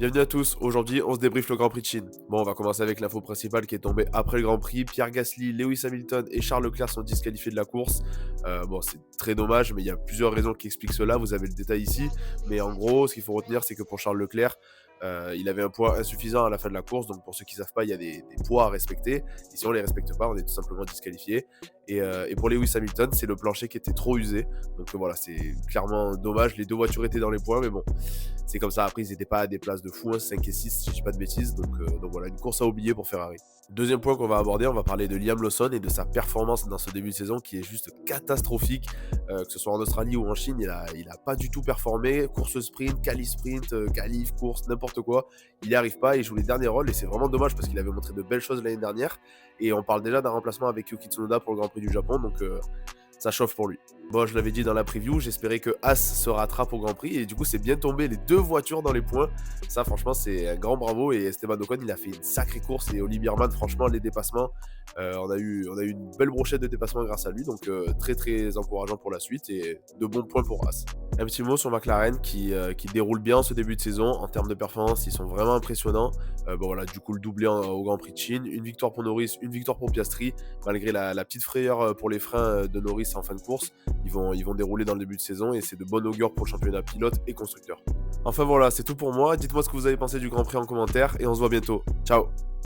Bienvenue à tous, aujourd'hui on se débriefe le Grand Prix de Chine. Bon, on va commencer avec l'info principale qui est tombée après le Grand Prix. Pierre Gasly, Lewis Hamilton et Charles Leclerc sont disqualifiés de la course. Bon, c'est très dommage, mais il y a plusieurs raisons qui expliquent cela, vous avez le détail ici. Mais en gros, ce qu'il faut retenir, c'est que pour Charles Leclerc, il avait un poids insuffisant à la fin de la course, donc pour ceux qui ne savent pas, il y a des poids à respecter. Et si on ne les respecte pas, on est tout simplement disqualifié. Et pour Lewis Hamilton, c'est le plancher qui était trop usé. Donc voilà, c'est clairement dommage. Les deux voitures étaient dans les points, mais bon, c'est comme ça. Après, ils n'étaient pas à des places de fou, hein, 5 et 6, si je dis pas de bêtises. Donc voilà, une course à oublier pour Ferrari. Deuxième point qu'on va aborder, on va parler de Liam Lawson et de sa performance dans ce début de saison qui est juste catastrophique. Que ce soit en Australie ou en Chine, il a pas du tout performé. Course sprint, qualif sprint, qualif, course, n'importe quoi. Il n'y arrive pas, il joue les derniers rôles et c'est vraiment dommage parce qu'il avait montré de belles choses l'année dernière. Et on parle déjà d'un remplacement avec Yuki Tsunoda pour le Grand Prix du Japon, donc ça chauffe pour lui. Bon, je l'avais dit dans la preview, j'espérais que As se rattrape au Grand Prix et du coup c'est bien tombé, les deux voitures dans les points. Ça franchement c'est un grand bravo et Esteban Ocon il a fait une sacrée course et Oli Bierman franchement les dépassements, on a eu une belle brochette de dépassements grâce à lui, donc très très encourageant pour la suite et de bons points pour As. Un petit mot sur McLaren qui déroule bien ce début de saison en termes de performance, ils sont vraiment impressionnants. Bon voilà, du coup le doublé au Grand Prix de Chine, une victoire pour Norris, une victoire pour Piastri, malgré la petite frayeur pour les freins de Norris en fin de course. Ils vont dérouler dans le début de saison et c'est de bon augure pour le championnat pilote et constructeur. Enfin voilà, c'est tout pour moi. Dites-moi ce que vous avez pensé du Grand Prix en commentaire et on se voit bientôt. Ciao.